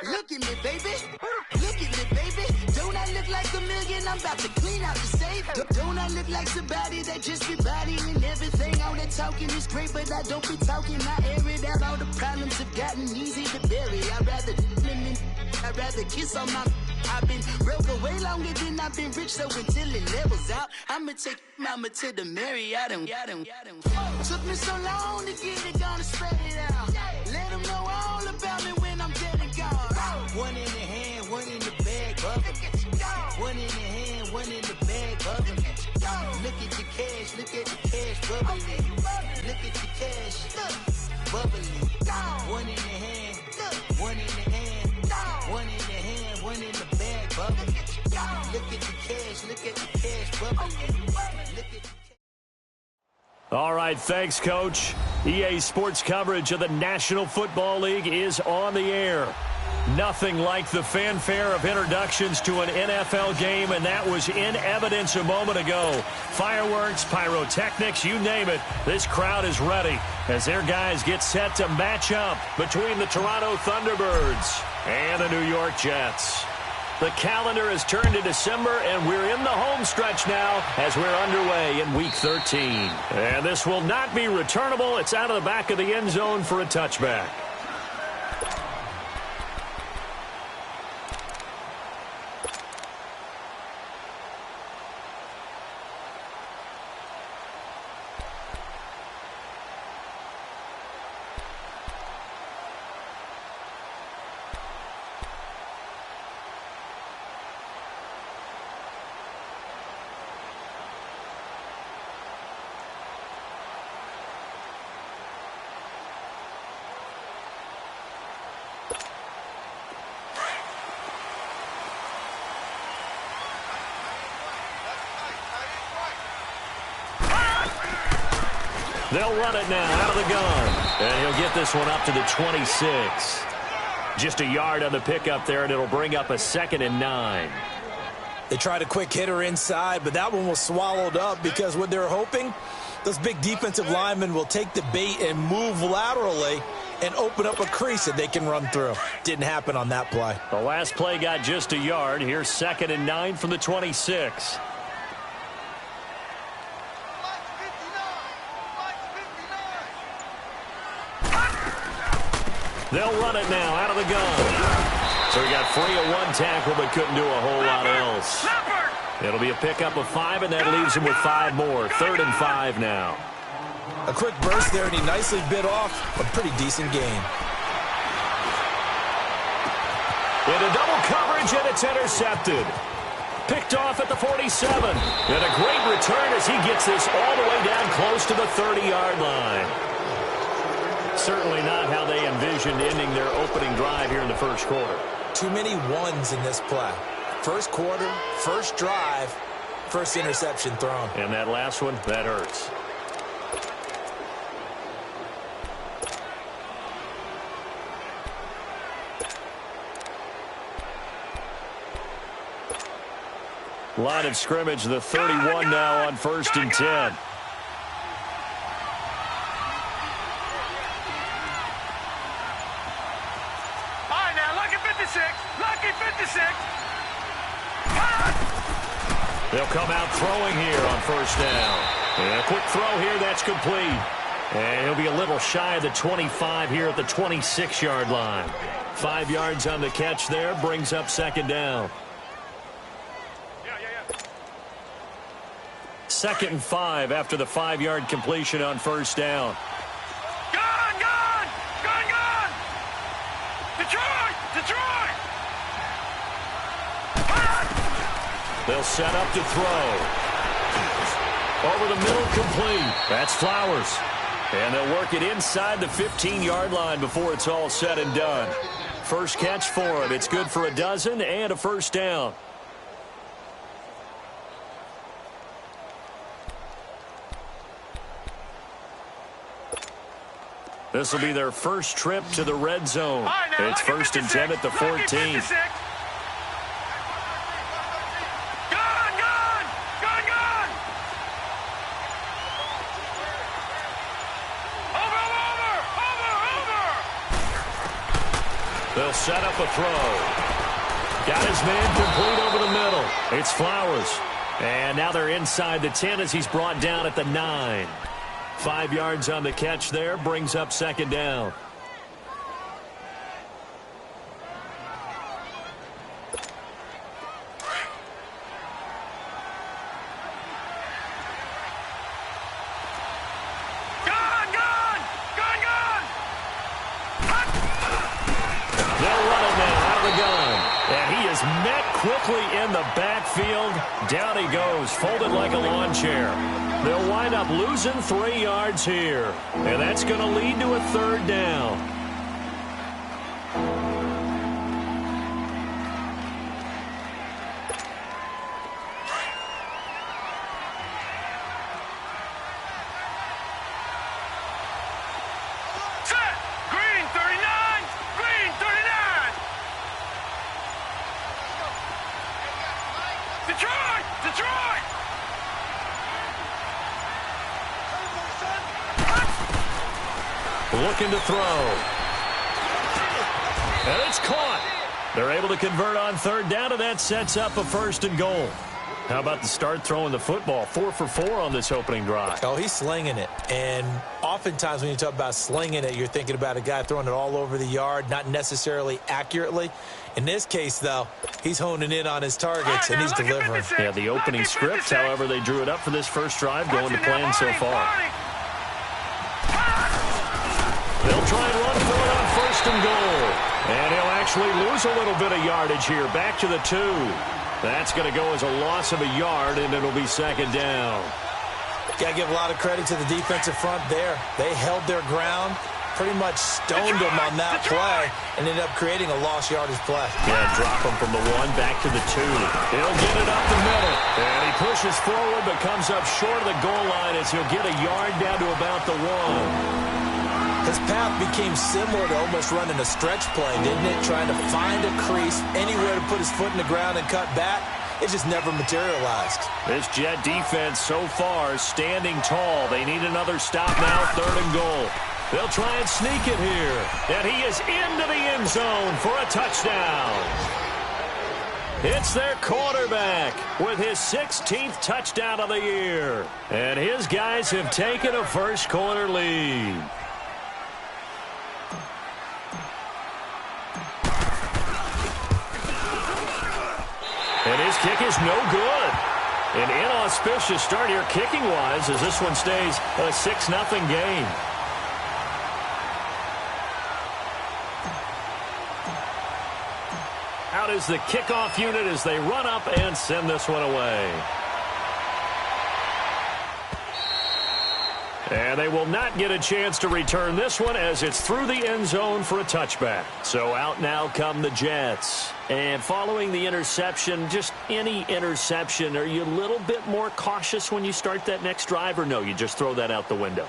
Look at me, baby. Look at me, baby. Don't I look like a million? I'm about to clean out the safe. Don't I look like somebody that just be bodying everything? All that talking is great, but I don't be talking. I air it out. All the problems have gotten easy to bury. I'd rather kiss on my... I've been broke way longer than I've been rich, so until it levels out, I'ma take mama to the Marriott. Took me so long to get it, gonna spread it out. Let them know all about me when I'm dead and gone. One in the hand, one in the bag, bubbling. One in the hand, one in the bag, bubbling. Look at the cash, look at the cash, bubbling. Look at the cash, bubbling. One in the hand, one in the hand, one in the hand, one in the bag, bubbling. Look at the cash, bubbling. Look at the... All right, thanks, Coach. EA Sports coverage of the National Football League is on the air. Nothing like the fanfare of introductions to an NFL game, and that was in evidence a moment ago. Fireworks, pyrotechnics, you name it. This crowd is ready as their guys get set to match up between the Toronto Thunderbirds and the New York Jets. The calendar has turned to December, and we're in the home stretch now as we're underway in Week 13. And this will not be returnable. It's out of the back of the end zone for a touchback. They'll run it now out of the gun. And he'll get this one up to the 26. Just a yard on the pickup there, and it'll bring up a 2nd and 9. They tried a quick hitter inside, but that one was swallowed up because what they're hoping, those big defensive linemen will take the bait and move laterally and open up a crease that they can run through. Didn't happen on that play. The last play got just a yard. Here's 2nd and 9 from the 26. They'll run it now out of the gun. So he got free of one tackle but couldn't do a whole lot else. It'll be a pickup of 5, and that leaves him with 5 more. 3rd and 5 now. A quick burst there, and he nicely bit off a pretty decent gain. Into double coverage, and it's intercepted. Picked off at the 47. And a great return as he gets this all the way down close to the 30-yard line. Certainly not how they envisioned ending their opening drive here in the first quarter. Too many ones in this play. First quarter, first drive, first interception thrown. And that last one, that hurts. Line of scrimmage, the 31 now on 1st and 10. They'll come out throwing here on 1st down. And a quick throw here, that's complete. And he'll be a little shy of the 25 here at the 26-yard line. 5 yards on the catch there, brings up 2nd down. 2nd and 5 after the 5-yard completion on 1st down. Gone! Detroit! They'll set up to throw. Over the middle, complete. That's Flowers. And they'll work it inside the 15-yard line before it's all said and done. First catch for him. It's good for a dozen and a 1st down. This will be their first trip to the red zone. It's 1st and 10 at the 14. They'll set up a throw. Got his man complete over the middle. It's Flowers. And now they're inside the 10 as he's brought down at the 9. 5 yards on the catch there, brings up second down. Met quickly in the backfield. Down he goes, folded like a lawn chair. They'll wind up losing 3 yards here. And that's going to lead to a third down. Looking to throw. And it's caught. They're able to convert on third down, and that sets up a 1st and goal. How about the start throwing the football? 4 for 4 on this opening drive. Oh, he's slinging it. And oftentimes when you talk about slinging it, you're thinking about a guy throwing it all over the yard, not necessarily accurately. In this case, though, he's honing in on his targets, and he's delivering. Yeah, the opening script, however, they drew it up for this first drive, going to plan so far. They'll try and run for it on 1st and goal. And he'll actually lose a little bit of yardage here. Back to the 2. That's going to go as a loss of a yard, and it'll be second down. Got to give a lot of credit to the defensive front there. They held their ground, pretty much stoned them on that play, and ended up creating a lost yardage play. Yeah, drop him from the 1 back to the 2. He'll get it up the middle. And he pushes forward but comes up short of the goal line as he'll get a yard down to about the 1. His path became similar to almost running a stretch play, didn't it? Trying to find a crease, anywhere to put his foot in the ground and cut back. It just never materialized. This Jet defense so far standing tall. They need another stop now, 3rd and goal. They'll try and sneak it here. And he is into the end zone for a touchdown. It's their quarterback with his 16th touchdown of the year. And his guys have taken a first-quarter lead. And his kick is no good. An inauspicious start here kicking-wise as this one stays a 6-0 game. Out is the kickoff unit as they run up and send this one away. And they will not get a chance to return this one as it's through the end zone for a touchback. So out now come the Jets. And following the interception, just any interception, are you a little bit more cautious when you start that next drive, or no, you just throw that out the window?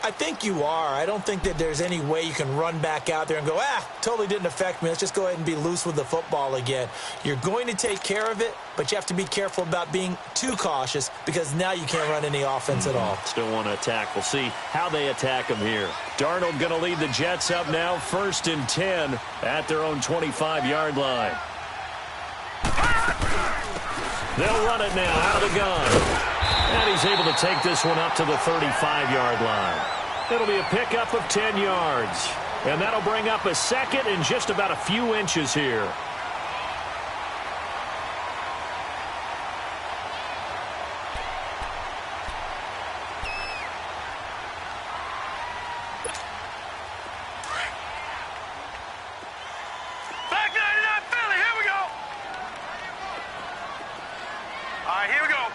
I think you are. I don't think that there's any way you can run back out there and go, totally didn't affect me. Let's just go ahead and be loose with the football again. You're going to take care of it, but you have to be careful about being too cautious because now you can't run any offense at all. Still want to attack. We'll see how they attack him here. Darnold going to lead the Jets up now, 1st and 10 at their own 25-yard line. They'll run it now out of the gun. And he's able to take this one up to the 35-yard line. It'll be a pickup of 10 yards. And that'll bring up a 2nd and just about a few inches here. Back 99 Philly, here we go. All right, here we go.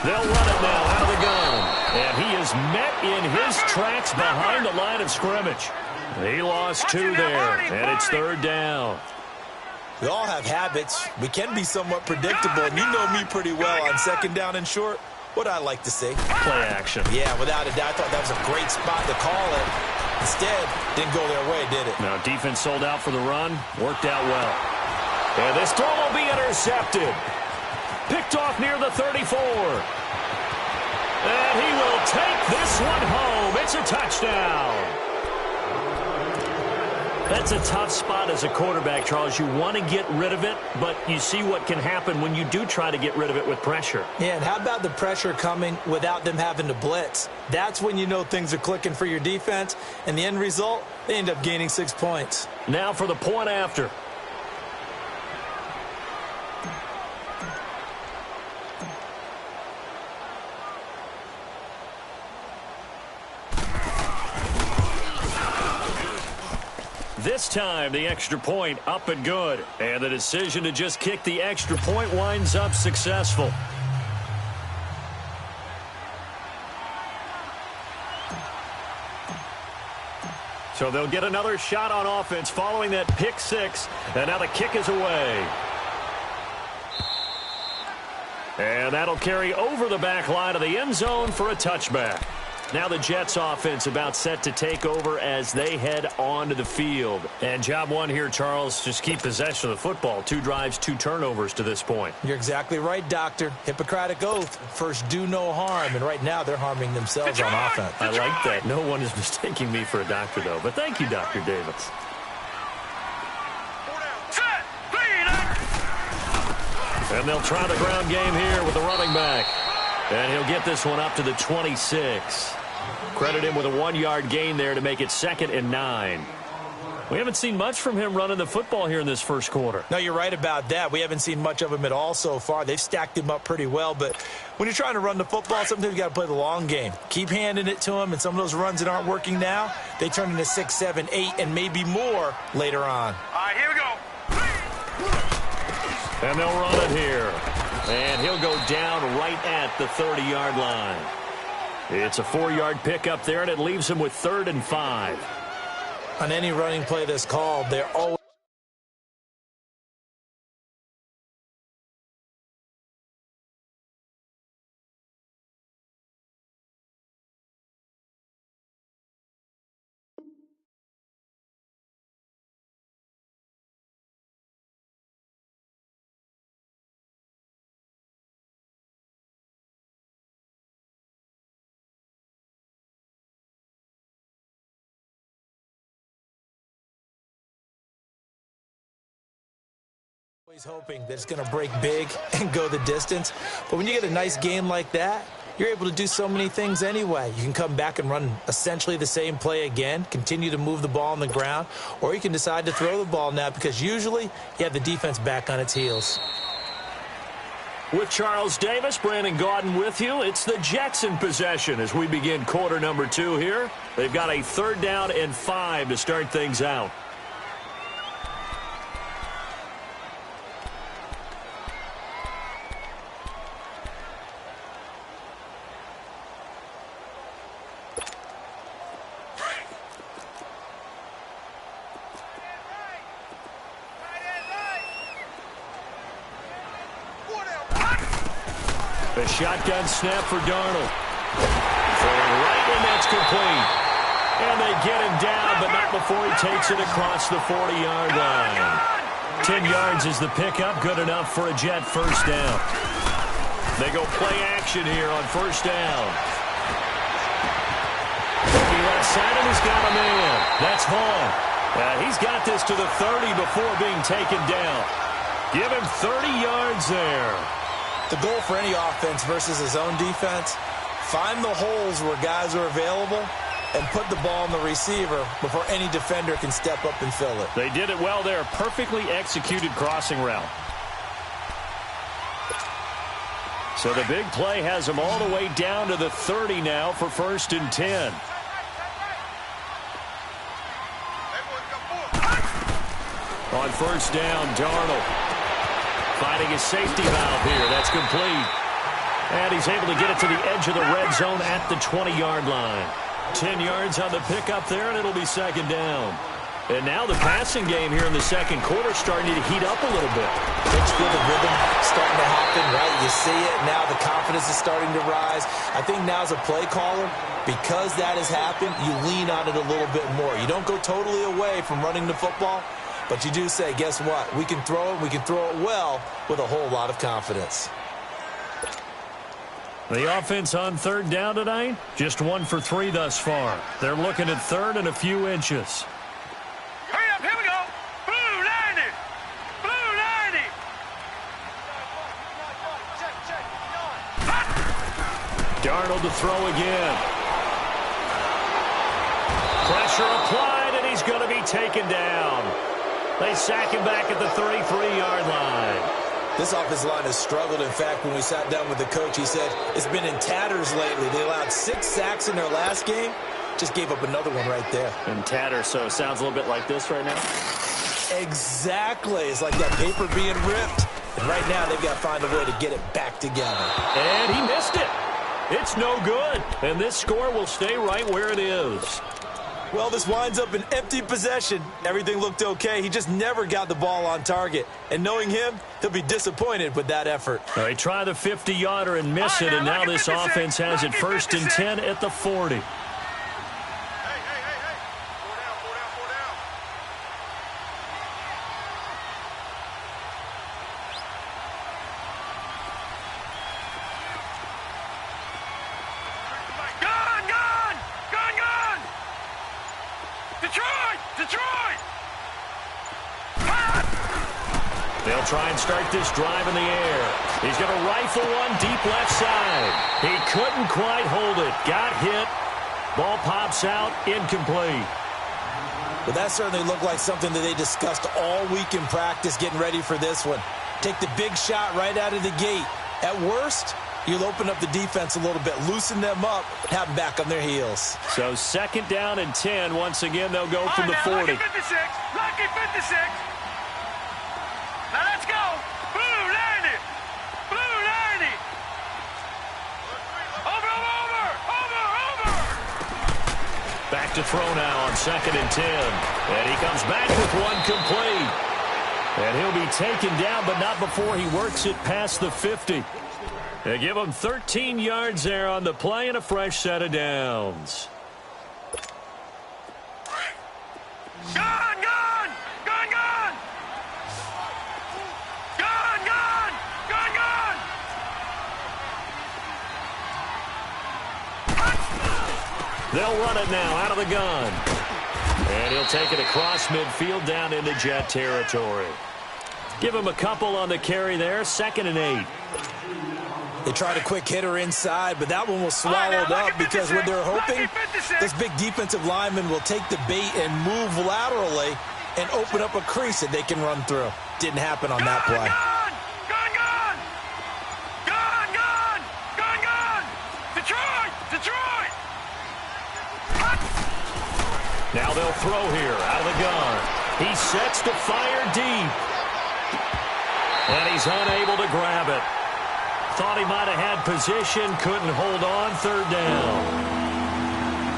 They'll run it now out of the gun. And he is met in his tracks behind the line of scrimmage. He lost 2 there, and it's 3rd down. We all have habits. We can be somewhat predictable, and you know me pretty well on 2nd down and short. What I like to see. Play action. Yeah, without a doubt. I thought that was a great spot to call it. Instead, didn't go their way, did it? Now, defense sold out for the run. Worked out well. And this throw will be intercepted. Picked off near the 34. And he will take this one home. It's a touchdown. That's a tough spot as a quarterback, Charles. You want to get rid of it, but you see what can happen when you do try to get rid of it with pressure. Yeah, and how about the pressure coming without them having to blitz? That's when you know things are clicking for your defense, and the end result, they end up gaining 6 points. Now for the point after. This time, the extra point up and good. And the decision to just kick the extra point winds up successful. So they'll get another shot on offense following that pick six. And now the kick is away. And that'll carry over the back line of the end zone for a touchback. Now the Jets offense about set to take over as they head onto the field. And job one here, Charles, just keep possession of the football. 2 drives, 2 turnovers to this point. You're exactly right, Doctor. Hippocratic oath. First, do no harm. And right now, they're harming themselves on offense. I like that. No one is mistaking me for a doctor, though. But thank you, Dr. Davis. And they'll try the ground game here with the running back. And he'll get this one up to the 26. Credit him with a 1-yard gain there to make it 2nd and 9. We haven't seen much from him running the football here in this first quarter. No, you're right about that. We haven't seen much of him at all so far. They've stacked him up pretty well. But when you're trying to run the football, sometimes you got to play the long game. Keep handing it to him, and some of those runs that aren't working now, they turn into 6, 7, 8, and maybe more later on. All right, here we go. And they'll run it here. And he'll go down right at the 30-yard line. It's a 4-yard pickup there, and it leaves him with 3rd and 5. On any running play that's called, they're always hoping that it's going to break big and go the distance. But when you get a nice game like that, you're able to do so many things anyway. You can come back and run essentially the same play again, continue to move the ball on the ground, or you can decide to throw the ball now because usually you have the defense back on its heels. With Charles Davis, Brandon Gaudin with you. It's the Jets in possession as we begin quarter number 2 here. They've got a 3rd down and 5 to start things out. A shotgun snap for Darnold. Throwing right, and that's complete. And they get him down, but not before he takes it across the 40-yard line. 10 yards is the pickup, good enough for a Jet first down. They go play action here on first down. Looking left side, and he's got a man. That's Vaughn. He's got this to the 30 before being taken down. Give him 30 yards there. The goal for any offense versus his own defense, find the holes where guys are available and put the ball on the receiver before any defender can step up and fill it. They did it well there. Perfectly executed crossing route. So the big play has them all the way down to the 30 now for 1st and 10. On first down, Darnold. Finding his safety valve here. That's complete. And he's able to get it to the edge of the red zone at the 20-yard line. 10 yards on the pickup there, and it'll be 2nd down. And now the passing game here in the second quarter starting to heat up a little bit. Let's feel the rhythm starting to happen, right? You see it. Now the confidence is starting to rise. I think now as a play caller, because that has happened, you lean on it a little bit more. You don't go totally away from running the football. But you do say, guess what? We can throw it. We can throw it well with a whole lot of confidence. The offense on 3rd down tonight, just 1 for 3 thus far. They're looking at 3rd and a few inches. Hurry up, Darnold to throw again. Pressure applied, and he's going to be taken down. They sack him back at the 33-yard line. This offensive line has struggled. In fact, when we sat down with the coach, he said it's been in tatters lately. They allowed 6 sacks in their last game. Just gave up another one right there. In tatters, so it sounds a little bit like this right now? Exactly. It's like that paper being ripped. And right now, they've got to find a way to get it back together. And he missed it. It's no good. And this score will stay right where it is. Well, this winds up an empty possession. Everything looked okay. He just never got the ball on target. And knowing him, he'll be disappointed with that effort. They try the 50-yarder and miss it, and now this offense has it 1st and 10 at the 40. They'll try and start this drive in the air. He's going to rifle one deep left side. He couldn't quite hold it. Got hit. Ball pops out. Incomplete. Well, that certainly looked like something that they discussed all week in practice getting ready for this one. Take the big shot right out of the gate. At worst, you'll open up the defense a little bit, loosen them up, and have them back on their heels. So 2nd down and 10. Once again, they'll go from the 40. Lucky 56. Lucky 56. Now let's go. Blue 90. Blue 90. Over. Back to throw now on 2nd and 10. And he comes back with one complete. And he'll be taken down, but not before he works it past the 50. They give him 13 yards there on the play and a fresh set of downs. Gone. They'll run it now out of the gun. And he'll take it across midfield down into Jet territory. Give him a couple on the carry there. 2nd and 8. They tried a quick hitter inside, but that one was swallowed up because what they're hoping, this big defensive lineman will take the bait and move laterally and open up a crease that they can run through. Didn't happen on that play. Detroit! Now they'll throw here out of the gun. He sets to fire deep. And he's unable to grab it. Thought he might have had position, couldn't hold on. 3rd down.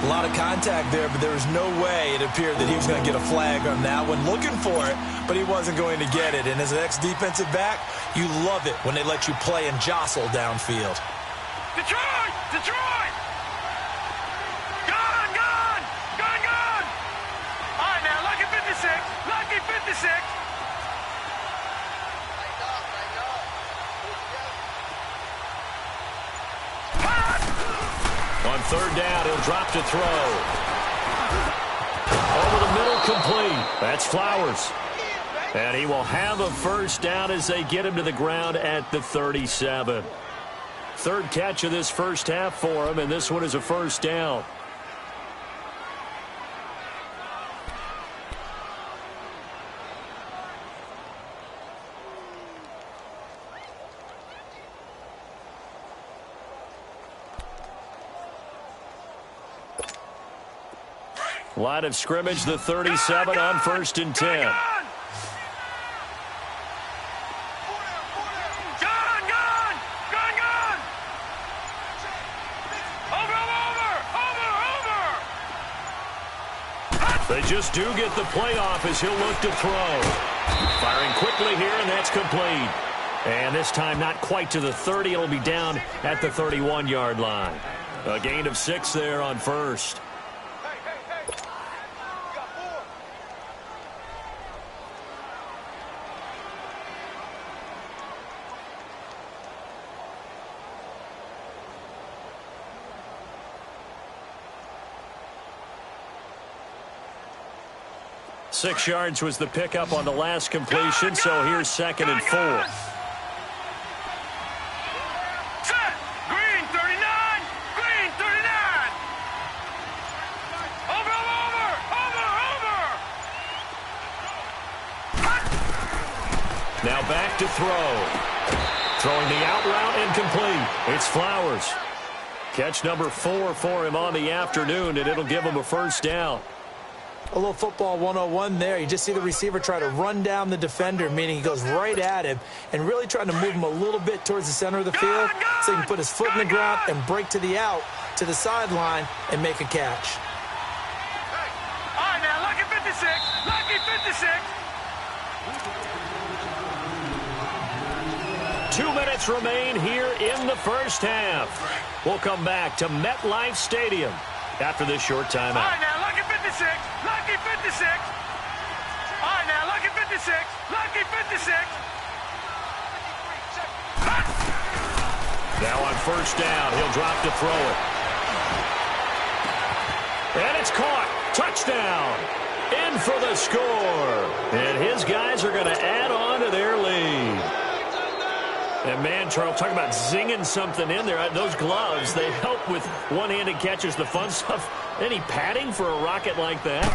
A lot of contact there, but there was no way it appeared that he was going to get a flag on that one. Looking for it, but he wasn't going to get it. And as an ex-defensive back, you love it when they let you play and jostle downfield. Detroit! Gone! All right, now, lucky 56. Lucky 56. On 3rd down, he'll drop to throw. Over the middle, complete. That's Flowers. And he will have a 1st down as they get him to the ground at the 37. 3rd catch of this first half for him, and this one is a 1st down. Line of scrimmage, the 37 on 1st and 10. They just do get the playoff as he'll look to throw. Firing quickly here, and that's complete. And this time not quite to the 30. It'll be down at the 31-yard line. A gain of 6 there on 1st. Six yards was the pickup on the last completion, so here's 2nd and 4. Set. Green, 39. Now back to throw. Throwing the out route incomplete. It's Flowers. Catch number 4 for him on the afternoon, and it'll give him a first down. A little football 101 there. You just see the receiver try to run down the defender, meaning he goes right at him and really trying to move him a little bit towards the center of the field so he can put his foot in the ground and break to the out, to the sideline, and make a catch. All right, now, lucky 56. Lucky 56. 2 minutes remain here in the first half. We'll come back to MetLife Stadium after this short timeout. All right, now, lucky 56. Lucky 56. All right, now, lucky 56. Lucky 56. Now on first down, he'll drop to throw it. And it's caught. Touchdown. In for the score. And his guys are going to add on to their lead. And man, Charles, talk about zinging something in there. Those gloves, they help with one-handed catches, the fun stuff. Any padding for a rocket like that?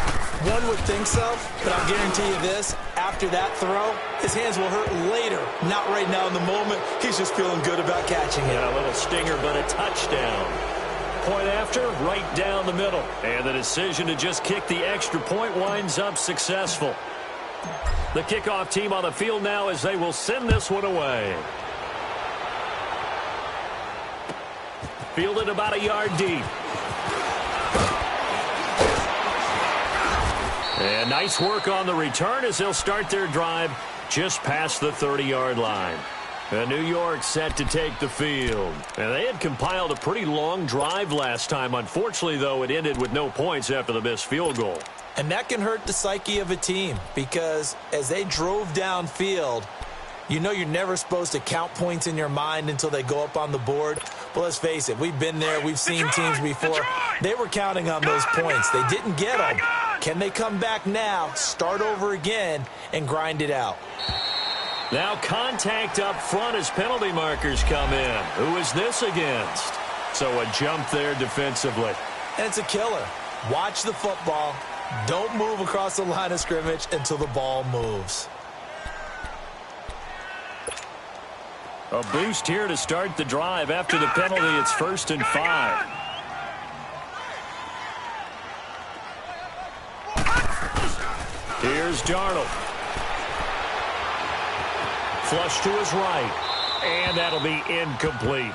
One would think so, but I'll guarantee you this. After that throw, his hands will hurt later. Not right now in the moment. He's just feeling good about catching it. Yeah, a little stinger, but a touchdown. Point after, right down the middle. And the decision to just kick the extra point winds up successful. The kickoff team on the field now as they will send this one away. Fielded about a yard deep. And nice work on the return as they'll start their drive just past the 30-yard line. And New York set to take the field. And they had compiled a pretty long drive last time. Unfortunately, though, it ended with no points after the missed field goal. And that can hurt the psyche of a team because as they drove downfield, you know you're never supposed to count points in your mind until they go up on the board. But let's face it, we've been there. We've seen teams before. They were counting on those points. They didn't get them. Can they come back now, start over again, and grind it out? Now contact up front as penalty markers come in. Who is this against? So a jump there defensively. And it's a killer. Watch the football. Don't move across the line of scrimmage until the ball moves. A boost here to start the drive. After the penalty, it's 1st and 5. Here's Darnold. Flush to his right. And that'll be incomplete.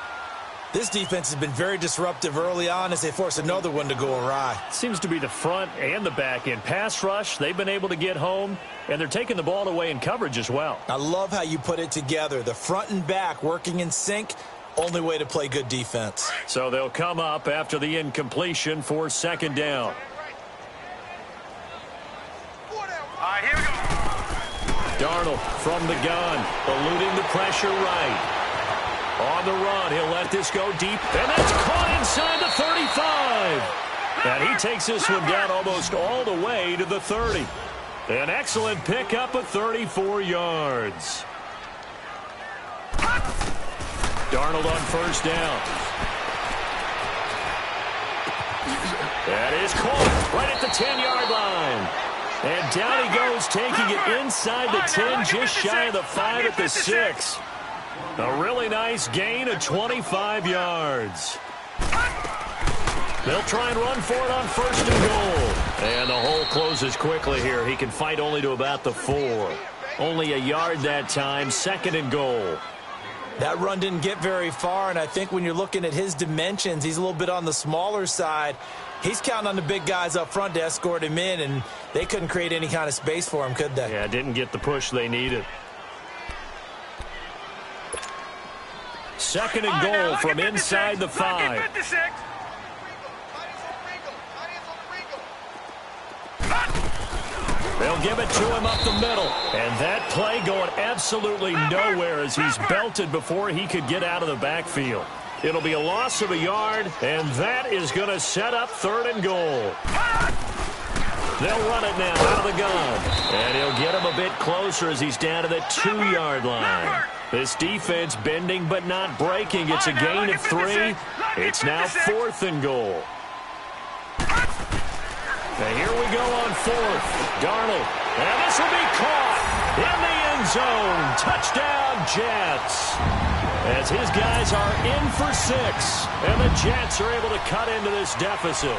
This defense has been very disruptive early on as they force another one to go awry. Seems to be the front and the back end. Pass rush, they've been able to get home, and they're taking the ball away in coverage as well. I love how you put it together. The front and back working in sync, only way to play good defense. So they'll come up after the incompletion for 2nd down. All right, here we go. Darnold from the gun, eluding the pressure right. On the run, he'll let this go deep, and that's caught inside the 35. And he takes this one down almost all the way to the 30. An excellent pickup of 34 yards. Darnold on 1st down. That is caught right at the 10-yard line. And down he goes, taking it inside the 10, just shy of the 5 at the 6. A really nice gain of 25 yards. They'll try and run for it on 1st and goal. And the hole closes quickly here. He can fight only to about the 4. Only a yard that time, 2nd and goal. That run didn't get very far, and I think when you're looking at his dimensions, he's a little bit on the smaller side. He's counting on the big guys up front to escort him in, and they couldn't create any kind of space for him, could they? Yeah, didn't get the push they needed. 2nd and goal from inside the 5. They'll give it to him up the middle. And that play going absolutely nowhere as he's belted before he could get out of the backfield. It'll be a loss of a yard, and that is going to set up 3rd and goal. They'll run it now out of the gun. And he'll get him a bit closer as he's down to the 2-yard line. This defense bending but not breaking. It's a gain of 3. It's now 4th and goal. And here we go on 4th. Darnold. And this will be caught in the end zone. Touchdown, Jets. As his guys are in for 6, and the Jets are able to cut into this deficit.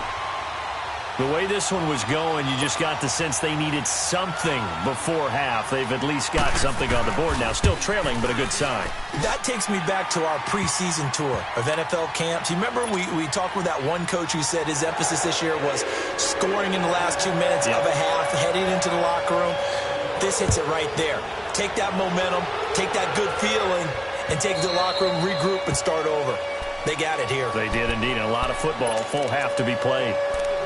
The way this one was going, you just got the sense they needed something before half. They've at least got something on the board now. Still trailing, but a good sign. That takes me back to our preseason tour of NFL camps. You remember we talked with that one coach who said his emphasis this year was scoring in the last 2 minutes of a half, heading into the locker room. This hits it right there. Take that momentum, take that good feeling, and take it to the locker room, regroup, and start over. They got it here. They did indeed. And a lot of football, full half to be played.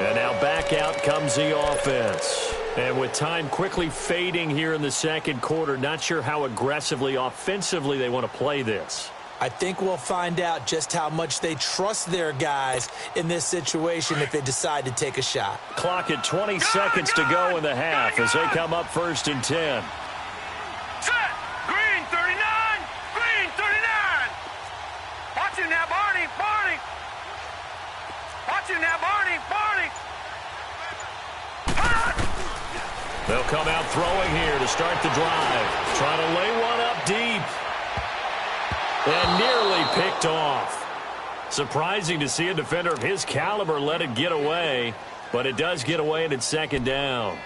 And now back out comes the offense. And with time quickly fading here in the second quarter, not sure how aggressively, offensively they want to play this. I think we'll find out just how much they trust their guys in this situation if they decide to take a shot. Clock at 20 seconds to go in the half as they come up 1st and 10. Set. Green 39. Green 39. Watch him now, Barney. Barney. Watch him now, Barney. Barney. They'll come out throwing here to start the drive. Trying to lay one up deep. And nearly picked off. Surprising to see a defender of his caliber let it get away. But it does get away and it's 2nd down.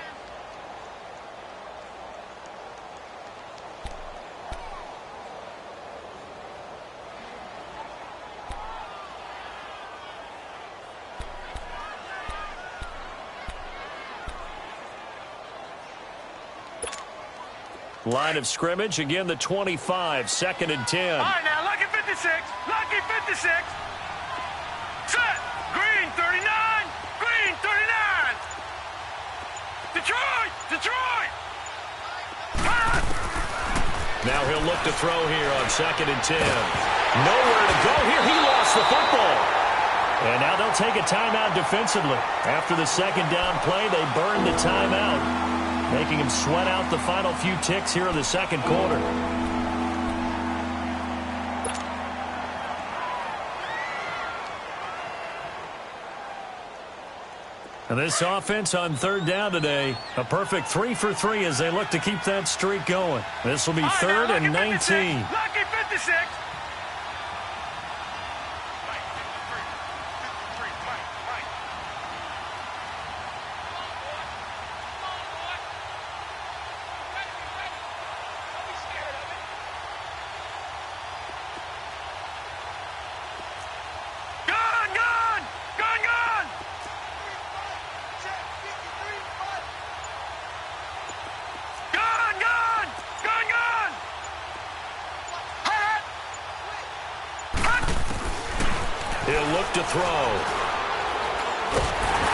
Line of scrimmage, again the 25, 2nd and 10. All right, now, lucky 56. Lucky 56. Set. Green 39. Green 39. Detroit. Detroit. Now he'll look to throw here on 2nd and 10. Nowhere to go here. He lost the football. And now they'll take a timeout defensively. After the 2nd down play, they burn the timeout, making him sweat out the final few ticks here in the second quarter. And this offense on 3rd down today, a perfect 3 for 3 as they look to keep that streak going. This will be 3rd and 19. Lucky 56. He'll look to throw.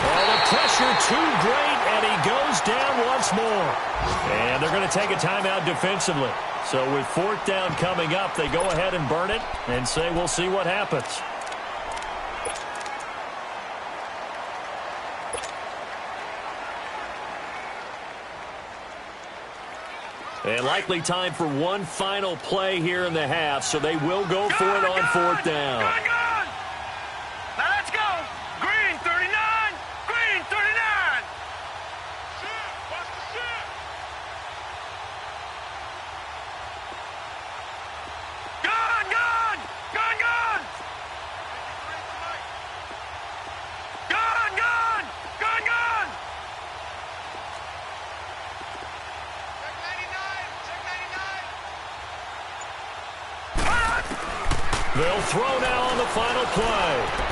Oh, the pressure too great, and he goes down once more. And they're going to take a timeout defensively. So with 4th down coming up, they go ahead and burn it and say we'll see what happens. And likely time for one final play here in the half, so they will go for it on 4th down. Now let's go. Green 39. Green 39. Watch the shit. Gun, gun. Gun, gun. Gun, gun. Gun, gun. They'll throw now on the final play.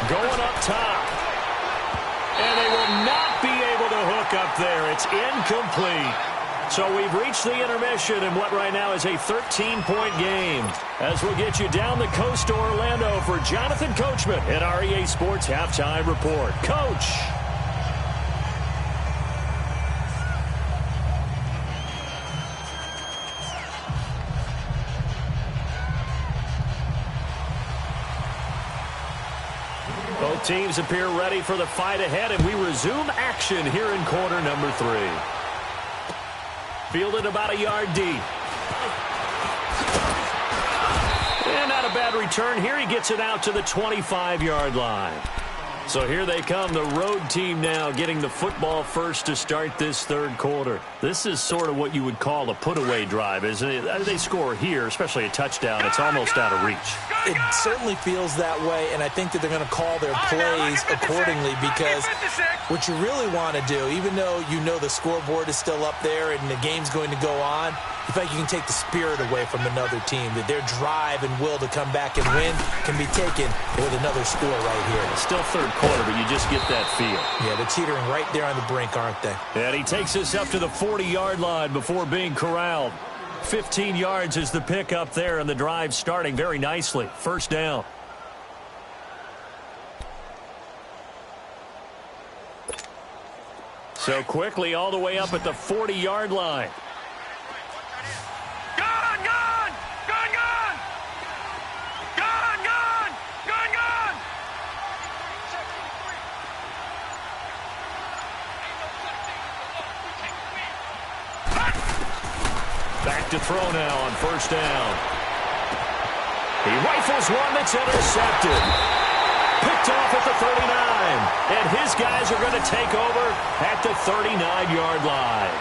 Going up top. And they will not be able to hook up there. It's incomplete. So we've reached the intermission in what right now is a 13-point game. As we'll get you down the coast to Orlando for Jonathan Coachman at our EA Sports Halftime Report. Coach. Both teams appear ready for the fight ahead, and we resume action here in quarter number 3. Fielded about a yard deep. And not a bad return here. He gets it out to the 25-yard line. So here they come, the road team now getting the football first to start this third quarter. This is sort of what you would call a put-away drive, isn't it? They score here, especially a touchdown. It's almost out of reach. It certainly feels that way, and I think that they're going to call their plays accordingly because what you really want to do, even though you know the scoreboard is still up there and the game's going to go on, you feel like you can take the spirit away from another team, that their drive and will to come back and win can be taken with another score right here. It's still third quarter, but you just get that feel. Yeah, they're teetering right there on the brink, aren't they? And he takes us up to the 40-yard line before being corralled. 15 yards is the pickup there, and the drive starting very nicely. First down. So quickly all the way up at the 40-yard line. Back to throw now on first down. He rifles one that's intercepted. Picked off at the 39. And his guys are going to take over at the 39-yard line.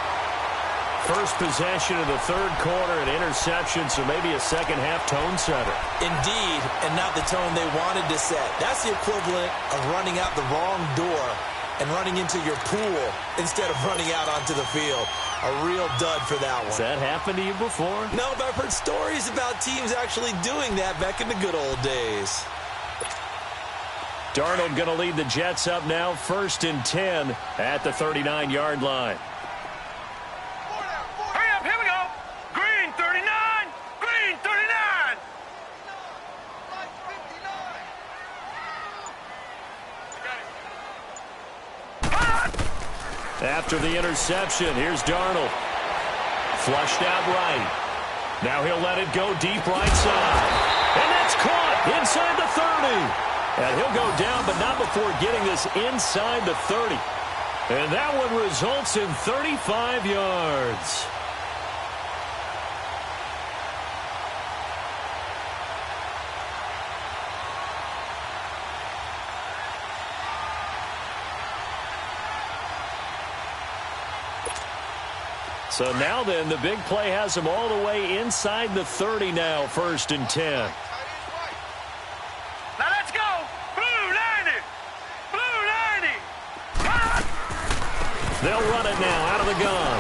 First possession of the third quarter, an interception, so maybe a second-half tone setter. Indeed, and not the tone they wanted to set. That's the equivalent of running out the wrong door and running into your pool instead of running out onto the field. A real dud for that one. Has that happened to you before? No, but I've heard stories about teams actually doing that back in the good old days. Darnold going to lead the Jets up now, 1st and 10 at the 39-yard line. Hurry up, here we go. Green 39, green 39. After the interception, here's Darnold. Flushed out right. Now he'll let it go deep right side. And that's caught inside the 30. And he'll go down, but not before getting this inside the 30. And that one results in 35 yards. So now then, the big play has him all the way inside the 30 now, 1st and 10. Now let's go. Blue 90. Blue 90. They'll run it now out of the gun.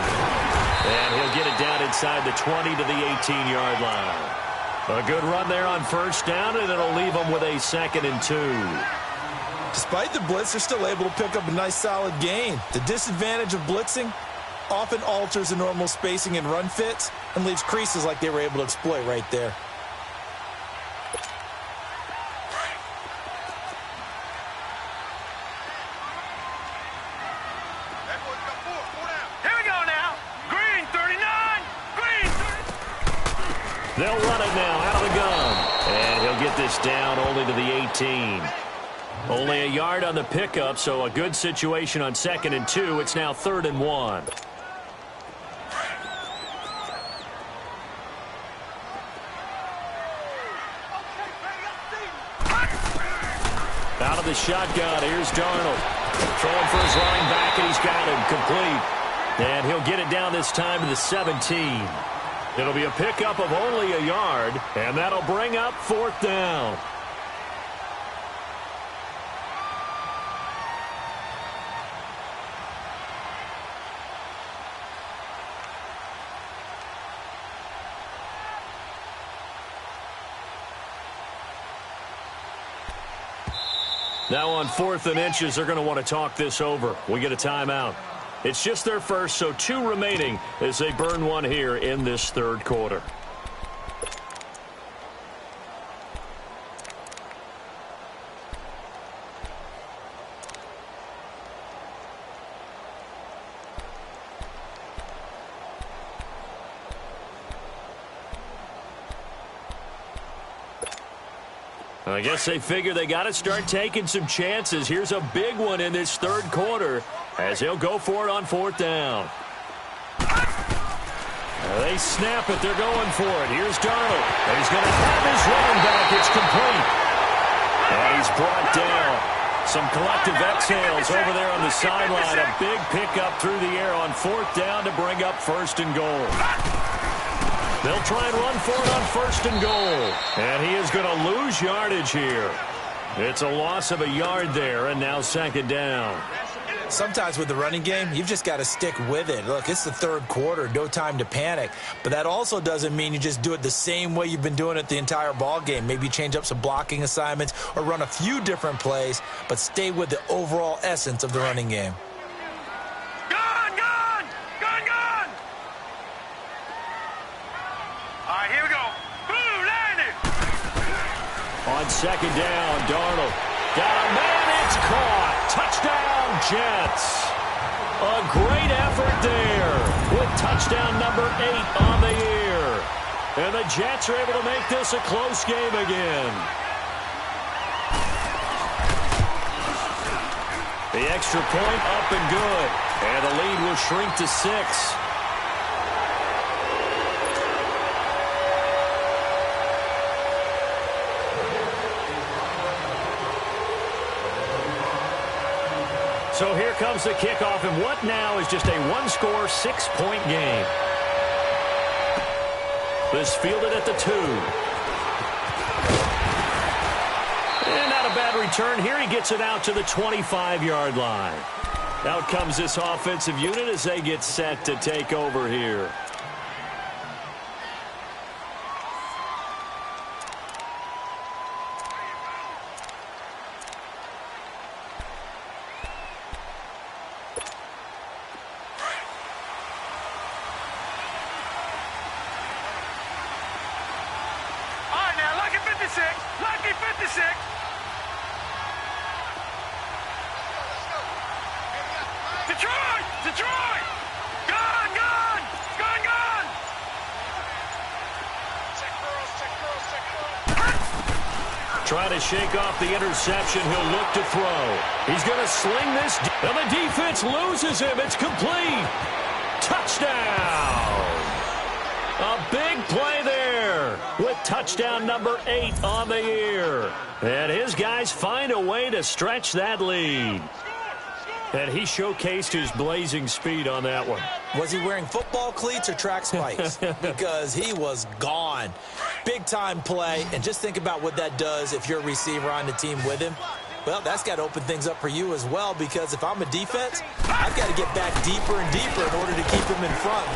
And he'll get it down inside the 20 to the 18-yard line. A good run there on first down, and it'll leave them with a 2nd and 2. Despite the blitz, they're still able to pick up a nice solid gain. The disadvantage of blitzing often alters the normal spacing and run fits and leaves creases like they were able to exploit right there. Here we go now. Green 39, green 30. They'll run it now out of the gun. And he'll get this down only to the 18. Only a yard on the pickup, so a good situation on 2nd and 2. It's now 3rd and 1. Out of the shotgun, here's Darnold. Throwing for his running back, and he's got him complete. And he'll get it down this time to the 17. It'll be a pickup of only a yard, and that'll bring up 4th down. Now on 4th and inches, they're going to want to talk this over. We get a timeout. It's just their first, so 2 remaining as they burn one here in this third quarter. I guess they figure they got to start taking some chances. Here's a big one in this third quarter as he'll go for it on 4th down. They snap it. They're going for it. Here's Darnold. And he's going to have his running back. It's complete. And he's brought down Some collective exhales over there on the sideline. A big pickup through the air on 4th down to bring up 1st and goal. They'll try and run for it on 1st and goal. And he is going to lose yardage here. It's a loss of a yard there, and now 2nd down. Sometimes with the running game, you've just got to stick with it. Look, it's the 3rd quarter, no time to panic. But that also doesn't mean you just do it the same way you've been doing it the entire ball game. Maybe change up some blocking assignments or run a few different plays, but stay with the overall essence of the running game. Gone! Gone! Gone! Gone! All right, here we go. Blue 90. On 2nd down, Darnold. Got a man, it's caught. Touchdown, Jets. A great effort there with touchdown number 8 on the year. And the Jets are able to make this a close game again. The extra point up and good. And the lead will shrink to 6. So here comes the kickoff, and what now is just a one-score, 6-point game. This fielded at the 2. And not a bad return. Here he gets it out to the 25-yard line. Out comes this offensive unit as they get set to take over here. Lucky 56. Detroit! Detroit! Gone! Gone! Gone! Gone! Trying to shake off the interception. He'll look to throw. He's going to sling this. And the defense loses him. It's complete. Touchdown. A big play there with touchdown number 8 on the year. And his guys find a way to stretch that lead. And he showcased his blazing speed on that one. Was he wearing football cleats or track spikes? Because he was gone. Big-time play. And just think about what that does if you're a receiver on the team with him. Well, that's got to open things up for you as well, because if I'm a defense, I've got to get back deeper and deeper in order to keep him in front.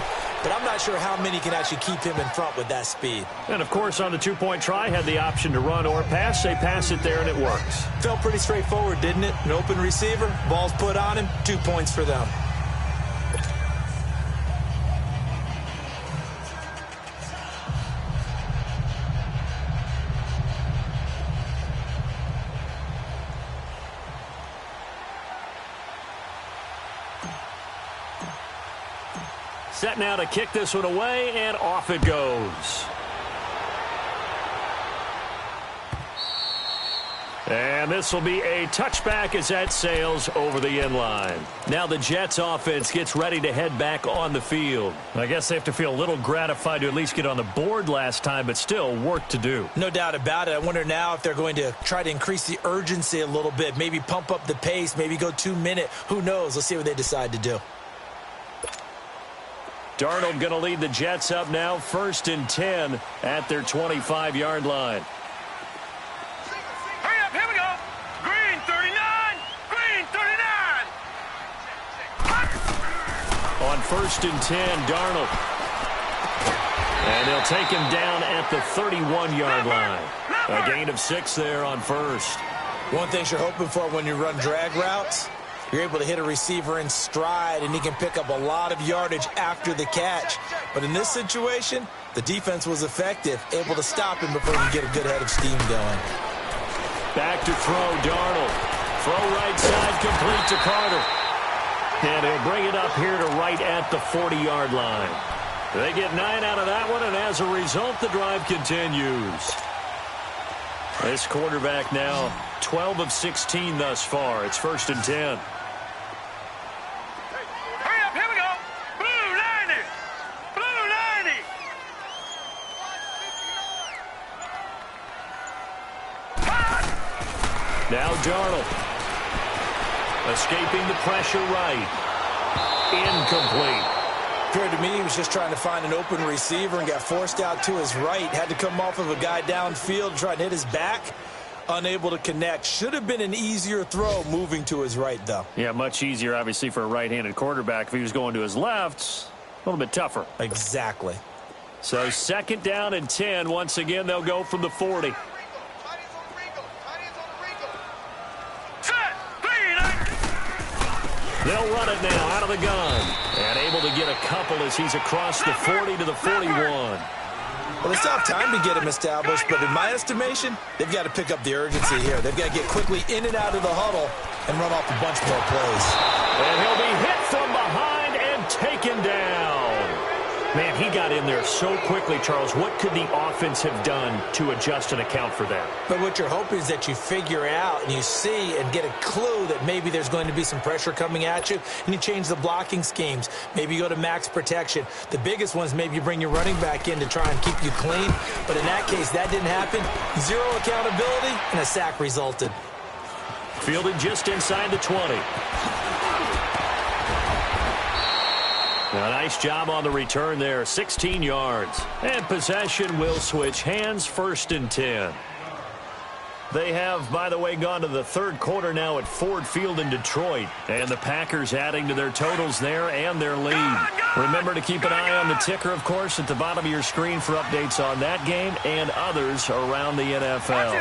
But I'm not sure how many can actually keep him in front with that speed. And, of course, on the two-point try, had the option to run or pass. They pass it there, and it works. Felt pretty straightforward, didn't it? An open receiver, ball's put on him, 2 points for them. Set now to kick this one away, and off it goes. And this will be a touchback as that sails over the end line. Now the Jets offense gets ready to head back on the field. I guess they have to feel a little gratified to at least get on the board last time, but still work to do. No doubt about it. I wonder now if they're going to try to increase the urgency a little bit, maybe pump up the pace, maybe go 2-minute. Who knows? Let's see what they decide to do. Darnold going to lead the Jets up now, 1st and 10 at their 25-yard line. Hurry up, here we go. Green 39, green 39. On 1st and 10, Darnold. And they'll take him down at the 31-yard line. A gain of 6 there on 1st. One thing you're hoping for when you run drag routes, you're able to hit a receiver in stride, and he can pick up a lot of yardage after the catch. But in this situation, the defense was effective, able to stop him before he get a good head of steam going. Back to throw, Darnold. Throw right side, complete to Carter. And he'll bring it up here to right at the 40-yard line. They get 9 out of that one, and as a result, the drive continues. This quarterback now 12 of 16 thus far. It's 1st and 10. Hurry up, here we go. Blue 90, blue 90. Now Darnold. Escaping the pressure right. Incomplete. Appeared to me he was just trying to find an open receiver and got forced out to his right. Had to come off of a guy downfield and try and hit his back. Unable to connect. Should have been an easier throw moving to his right, though. Yeah, much easier, obviously, for a right-handed quarterback. If he was going to his left, a little bit tougher. Exactly. So 2nd down and 10. Once again, they'll go from the 40. They'll run it now out of the gun. And able to get a couple as he's across the 40 to the 41. Well, they still have time to get him established, but in my estimation, they've got to pick up the urgency here. They've got to get quickly in and out of the huddle and run off a bunch more plays. And he'll be hit from behind and taken down. Man, he got in there so quickly, Charles. What could the offense have done to adjust and account for that? But what you're hoping is that you figure out and you see and get a clue that maybe there's going to be some pressure coming at you, and you change the blocking schemes. Maybe you go to max protection. The biggest ones, maybe you bring your running back in to try and keep you clean. But in that case, that didn't happen. Zero accountability, and a sack resulted. Fielded just inside the 20. A nice job on the return there, 16 yards. And possession will switch hands, 1st and 10. They have, by the way, gone to the 3rd quarter now at Ford Field in Detroit. And the Packers adding to their totals there and their lead. Remember to keep an eye on the ticker, of course, at the bottom of your screen for updates on that game and others around the NFL.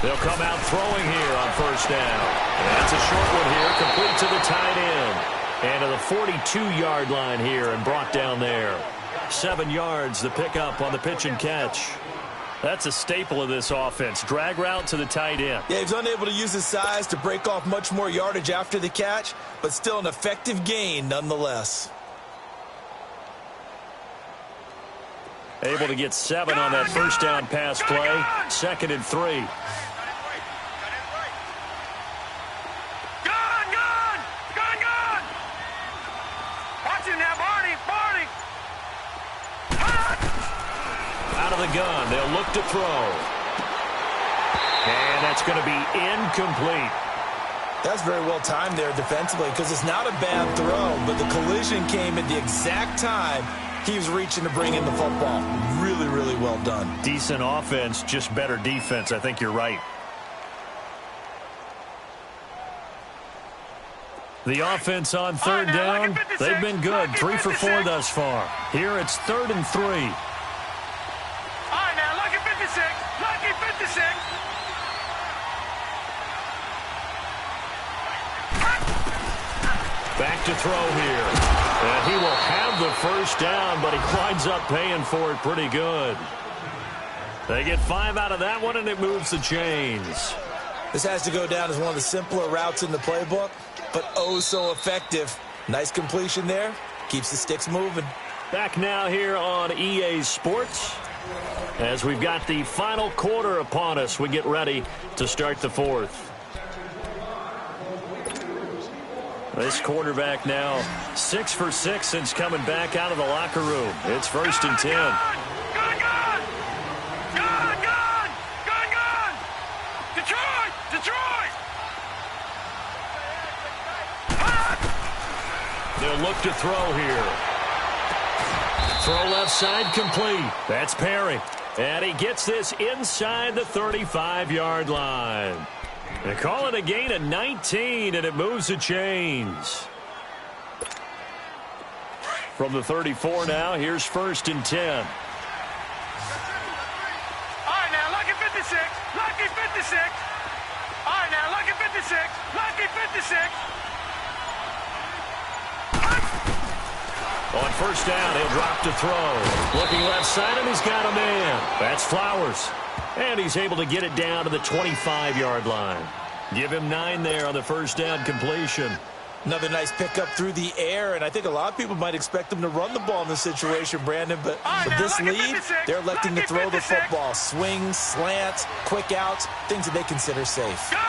They'll come out throwing here on 1st down. That's a short one here, complete to the tight end. And to the 42-yard line here and brought down there. 7 yards, the pickup on the pitch and catch. That's a staple of this offense. Drag route to the tight end. Yeah, he's unable to use his size to break off much more yardage after the catch, but still an effective gain nonetheless. Able to get 7 on that 1st down pass play. 2nd and 3. Out of the gun, they'll look to throw. And that's going to be incomplete. That's very well timed there defensively because it's not a bad throw, but the collision came at the exact time he was reaching to bring in the football. Really, really well done. Decent offense, just better defense. I think you're right. The offense on 3rd down, they've been good. 3 for 4 thus far. Here it's 3rd and 3. All right, now, lucky 56. Lucky 56. Back to throw here. And he will have the 1st down, but he winds up paying for it pretty good. They get 5 out of that one, and it moves the chains. This has to go down as one of the simpler routes in the playbook, but oh so effective. Nice completion there. Keeps the sticks moving. Back now here on EA Sports. As we've got the final quarter upon us, we get ready to start the 4th. This quarterback now 6 for 6 since coming back out of the locker room. It's 1st and 10. Detroit! They'll look to throw here. Throw left side complete. That's Perry. And he gets this inside the 35-yard line. They call it a gain of 19, and it moves the chains. From the 34 now, here's 1st and 10. All right, now, lucky 56. Lucky 56. All right, now, lucky 56. Lucky 56. On 1st down, he'll drop to throw. Looking left side, and he's got a man. That's Flowers. And he's able to get it down to the 25-yard line. Give him 9 there on the 1st down completion. Another nice pickup through the air, and I think a lot of people might expect them to run the ball in this situation, Brandon, but with this lead, they're electing to throw the football. Swings, slants, quick outs, things that they consider safe. Gone!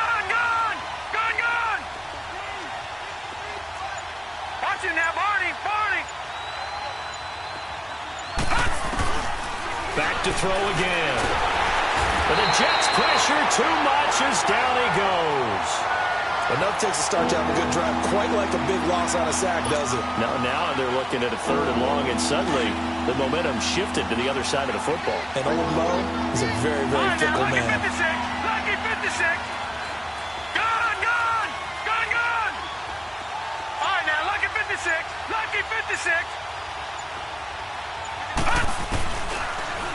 Watch it now, Barney! Back to throw again. But the Jets pressure too much as down he goes. Enough takes a start to have a good drive. Quite like a big loss on a sack, does it? Now they're looking at a 3rd and long, and suddenly the momentum shifted to the other side of the football. And old Mo is a very, very fickle man. Lucky 56. Gone, gone, gone, gone. All right, now, lucky 56. Lucky 56.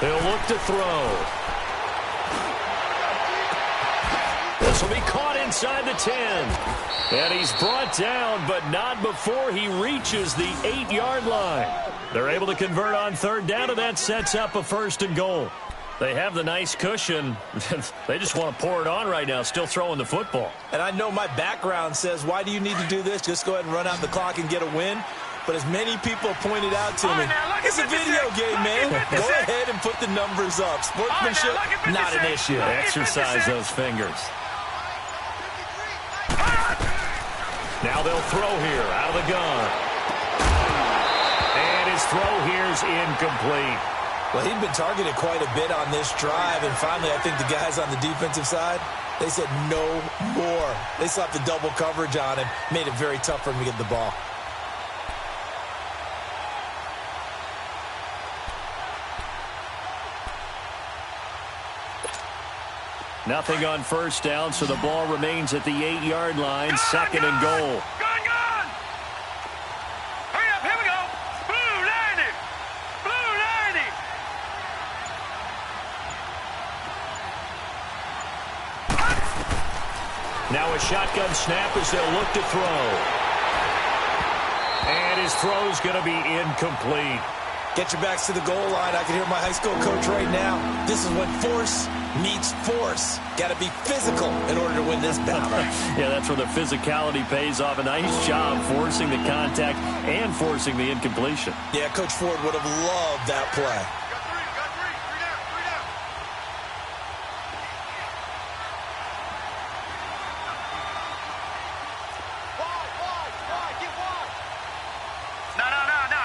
They'll look to throw. This will be caught inside the 10. And he's brought down, but not before he reaches the 8-yard line. They're able to convert on 3rd down, and that sets up a 1st and goal. They have the nice cushion. They just want to pour it on right now, still throwing the football. And I know my background says, why do you need to do this? Just go ahead and run out the clock and get a win. But as many people pointed out to me, it's a video game, man. Go ahead and put the numbers up. Sportsmanship, not an issue. Exercise those fingers. Now they'll throw here out of the gun. And his throw here's incomplete. Well, he'd been targeted quite a bit on this drive, and finally I think the guys on the defensive side, they said no more. They slapped the double coverage on him, made it very tough for him to get the ball. Nothing on 1st down, so the ball remains at the 8-yard line, 2nd and goal. Gone, gone. Hurry up, here we go. Blue 90. Blue 90. Now a shotgun snap as they'll look to throw. And his throw's going to be incomplete. Get your backs to the goal line. I can hear my high school coach right now. This is when force meets force. Got to be physical in order to win this battle. Yeah, that's where the physicality pays off. A nice job forcing the contact and forcing the incompletion. Yeah, Coach Ford would have loved that play. Got three. Three down. Wide. Get wide. No.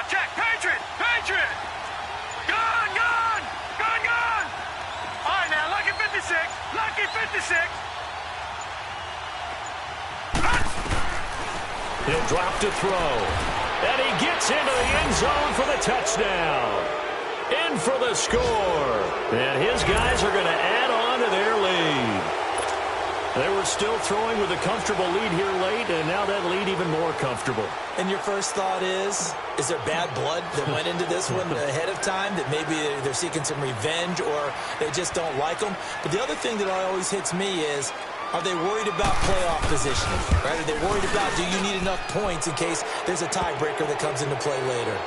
Check. Patriot. Gone. All right, now, lucky 56. Lucky 56. He'll drop to throw. And he gets into the end zone for the touchdown. In for the score. And his guys are going to add on to their lead. They were still throwing with a comfortable lead here late, and now that lead even more comfortable. And your first thought is there bad blood that went into this one ahead of time, that maybe they're seeking some revenge or they just don't like them? But the other thing that always hits me is, are they worried about playoff positioning? Right? Are they worried about, do you need enough points in case there's a tiebreaker that comes into play later?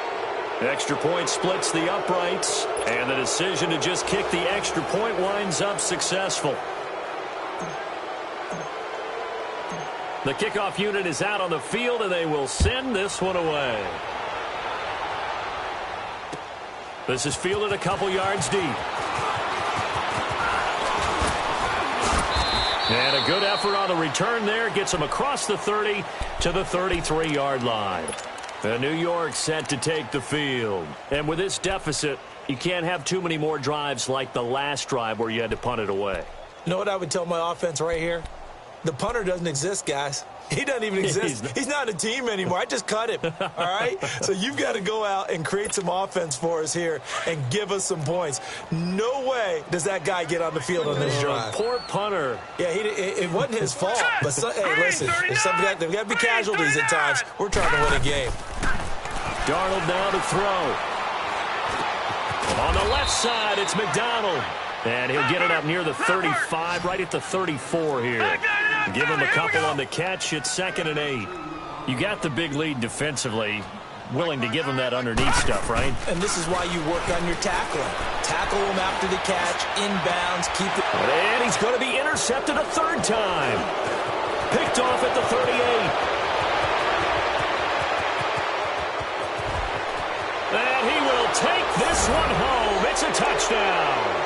Extra point splits the uprights, and the decision to just kick the extra point winds up successful. The kickoff unit is out on the field, and they will send this one away. This is fielded a couple yards deep. And a good effort on the return there. Gets them across the 30 to the 33-yard line. And New York set to take the field. And with this deficit, you can't have too many more drives like the last drive where you had to punt it away. You know what I would tell my offense right here? The punter doesn't exist, guys. He doesn't even exist. He's not a team anymore. I just cut him, all right? So you've got to go out and create some offense for us here and give us some points. No way does that guy get on the field on this drive. Poor punter. Yeah, it wasn't his fault. But, hey, listen, there's got to be casualties at times. We're trying to win a game. Darnold now to throw. On the left side, it's McDonald. And he'll get it up near the 35, right at the 34 here. Give him a couple on the catch. It's 2nd and 8. You got the big lead defensively. Willing to give him that underneath stuff, right? And this is why you work on your tackling. Tackle him after the catch, inbounds, keep it. And he's going to be intercepted a 3rd time. Picked off at the 38. And he will take this one home. It's a touchdown.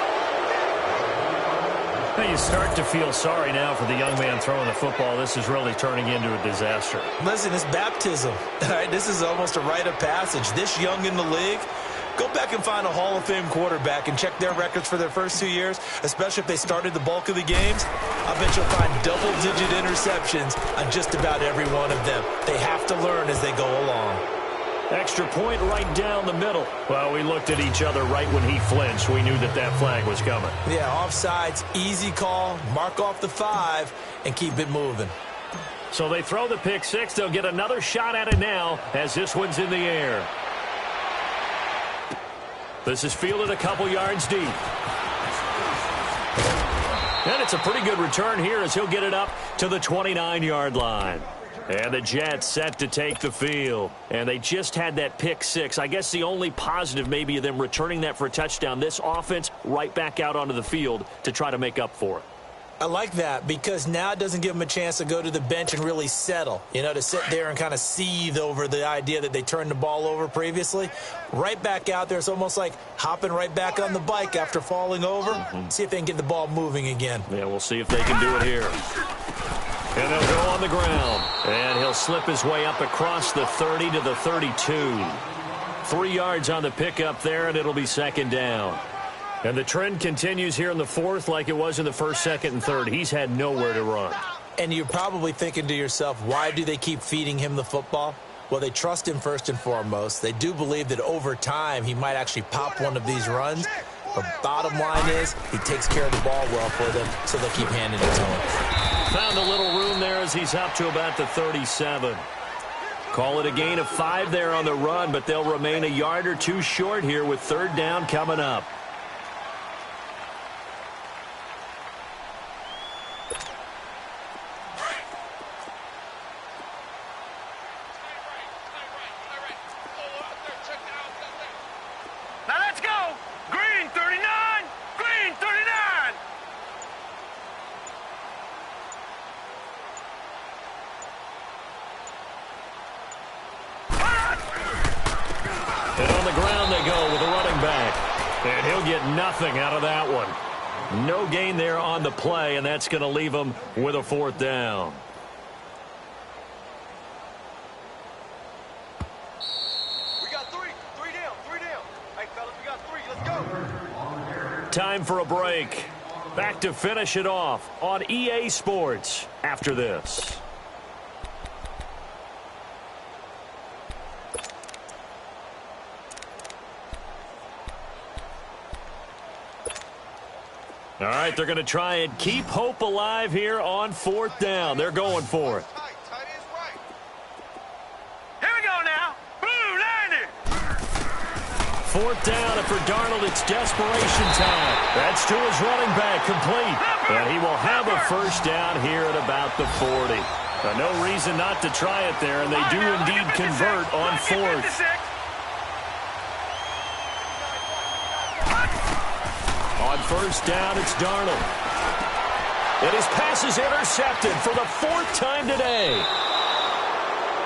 Now you start to feel sorry now for the young man throwing the football. This is really turning into a disaster. Listen, it's baptism. All right, this is almost a rite of passage. This young in the league, Go back and find a Hall of Fame quarterback and check their records for their first 2 years, especially if they started the bulk of the games. I bet you'll find double-digit interceptions on just about every one of them. They have to learn as they go along. Extra point right down the middle. Well, we looked at each other right when he flinched. We knew that that flag was coming. Yeah, offsides, easy call, mark off the 5, and keep it moving. So they throw the pick 6. They'll get another shot at it now as this one's in the air. This is fielded a couple yards deep. And it's a pretty good return here as he'll get it up to the 29-yard line. And the Jets set to take the field. And they just had that pick 6. I guess the only positive maybe of them returning that for a touchdown. This offense right back out onto the field to try to make up for it. I like that because now it doesn't give them a chance to go to the bench and really settle, to sit there and kind of seethe over the idea that they turned the ball over previously. Right back out there, it's almost like hopping right back on the bike after falling over. See if they can get the ball moving again. Yeah, we'll see if they can do it here. And they'll go on the ground. And he'll slip his way up across the 30 to the 32. 3 yards on the pickup there, and it'll be second down. And the trend continues here in the fourth like it was in the first, second, and third. He's had nowhere to run. And you're probably thinking to yourself, why do they keep feeding him the football? Well, they trust him first and foremost. They do believe that over time he might actually pop one of these runs. But bottom line is he takes care of the ball well for them, so they'll keep handing it to him. Found a little room there as he's up to about the 37. Call it a gain of 5 there on the run, but they'll remain a yard or two short here with third down coming up. Nothing out of that one. No gain there on the play, and that's going to leave them with a fourth down. We got three down. Hey, fellas, we got 3. Let's go. Time for a break. Back to finish it off on EA Sports after this. All right, they're going to try and keep hope alive here on fourth down. They're going for it. Here we go now. Boom, 90. Fourth down, and for Darnold, it's desperation time. That's to his running back, complete. And he will have a first down here at about the 40. No reason not to try it there, and they do indeed convert on fourth. On first down, it's Darnold. And his pass is intercepted for the 4th time today.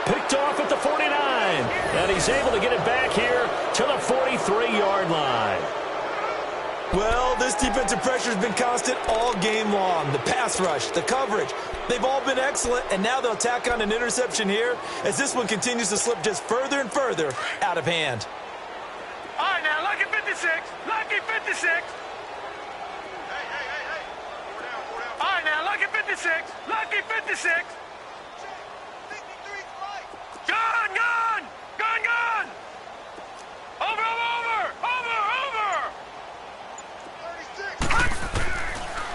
Picked off at the 49. And he's able to get it back here to the 43-yard line. Well, this defensive pressure has been constant all game long. The pass rush, the coverage, they've all been excellent. And now they'll tack on an interception here as this one continues to slip just further and further out of hand. All right, now, lucky 56. Lucky 56. All right, now, lucky 56. Lucky 56. Gone, gone. Gone, gone. Over, over, over, over. 36.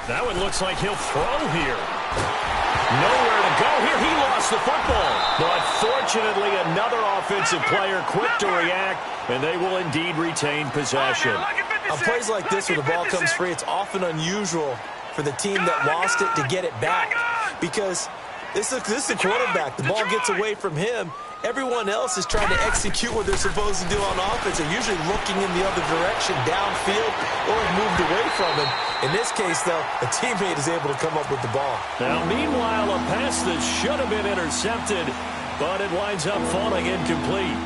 That one looks like he'll throw here. Nowhere to go here. He lost the football. But fortunately, another offensive player quick to react, and they will indeed retain possession. On plays like this where the ball comes free, it's often unusual for the team that lost it to get it back, because this is the quarterback. The ball gets away from him. Everyone else is trying to execute what they're supposed to do on offense. They're usually looking in the other direction, downfield, or moved away from him. In this case, though, a teammate is able to come up with the ball. Now, meanwhile, a pass that should have been intercepted, but it winds up falling incomplete.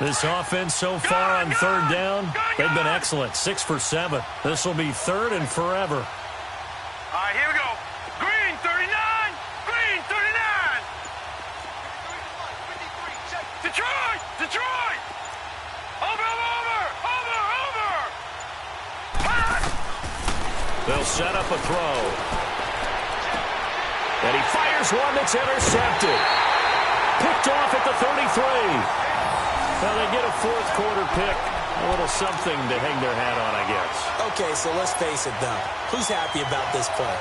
This offense so far on third down, they've been excellent. 6 for 7. This will be third and forever. All right, here we go. Green 39. Green 39. Detroit. Detroit. Over. Pass. They'll set up a throw. And he fires one that's intercepted. Picked off at the 33. Well, they get a fourth quarter pick. A little something to hang their hat on, I guess. Okay, so let's face it, though. Who's happy about this play?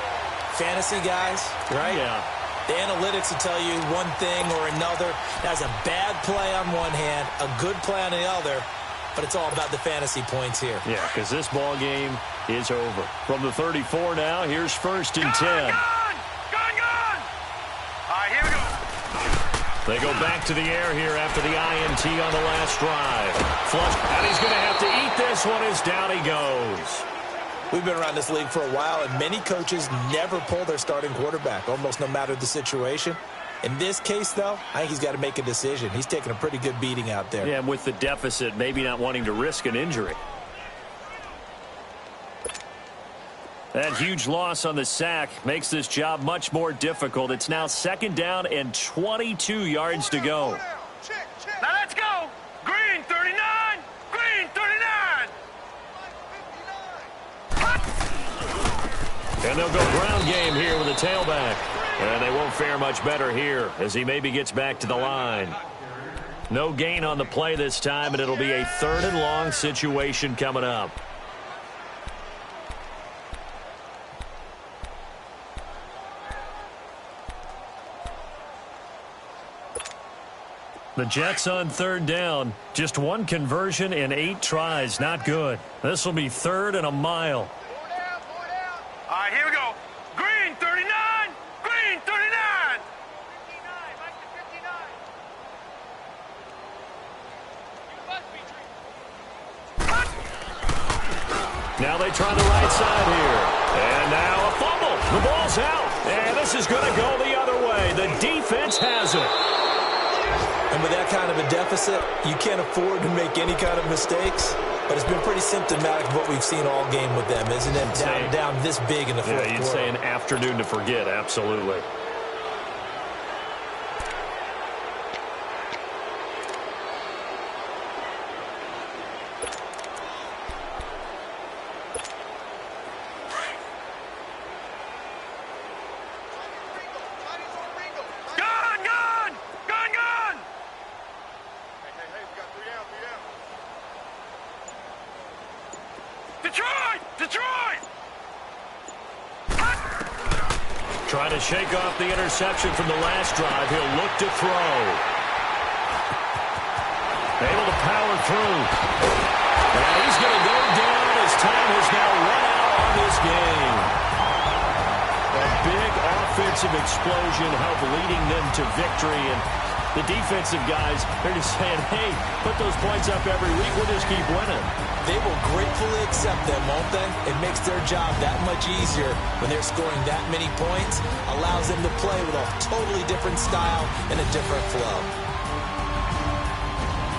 Fantasy guys, right? Yeah. The analytics will tell you one thing or another. That's a bad play on one hand, a good play on the other, but it's all about the fantasy points here. Yeah, because this ball game is over. From the 34 now, here's 1st and 10. Gone. All right, here we go. They go back to the air here after the INT on the last drive. Flush, and he's going to have to eat this one as down he goes. We've been around this league for a while, and many coaches never pull their starting quarterback, almost no matter the situation. In this case, though, I think he's got to make a decision. He's taking a pretty good beating out there. Yeah, and with the deficit, maybe not wanting to risk an injury. That huge loss on the sack makes this job much more difficult. It's now 2nd down and 22 yards to go. Now let's go. Green 39. Green 39. And they'll go ground game here with a tailback. And they won't fare much better here as he maybe gets back to the line. No gain on the play this time, and it'll be a 3rd and long situation coming up. The Jets on 3rd down. Just 1 conversion in 8 tries. Not good. This will be 3rd and a mile. All right, here we go. Green 39. Green 39. 59. Now they try the right side here. And now a fumble. The ball's out. And this is going to go the other way. The defense has it. And with that kind of a deficit, you can't afford to make any kind of mistakes. But it's been pretty symptomatic of what we've seen all game with them, isn't it? Down this big in the fourth quarter. Yeah, you'd say an afternoon to forget, absolutely. Detroit! Trying to shake off the interception from the last drive. He'll look to throw. Able to power through. And he's going to go down as time has now run out on this game. A big offensive explosion helped leading them to victory. And the defensive guys, they're just saying, hey, put those points up every week. We'll just keep winning. They will gratefully accept them, won't they? It makes their job that much easier when they're scoring that many points. Allows them to play with a totally different style and a different flow.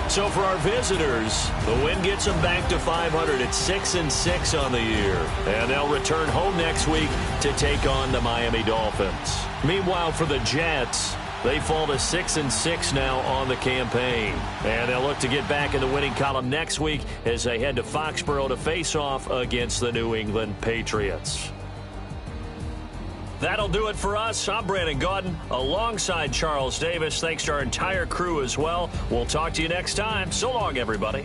So for our visitors, the win gets them back to 500 at 6-6 on the year. And they'll return home next week to take on the Miami Dolphins. Meanwhile, for the Jets, they fall to 6-6 now on the campaign. And they'll look to get back in the winning column next week as they head to Foxborough to face off against the New England Patriots. That'll do it for us. I'm Brandon Gaudin alongside Charles Davis. Thanks to our entire crew as well. We'll talk to you next time. So long, everybody.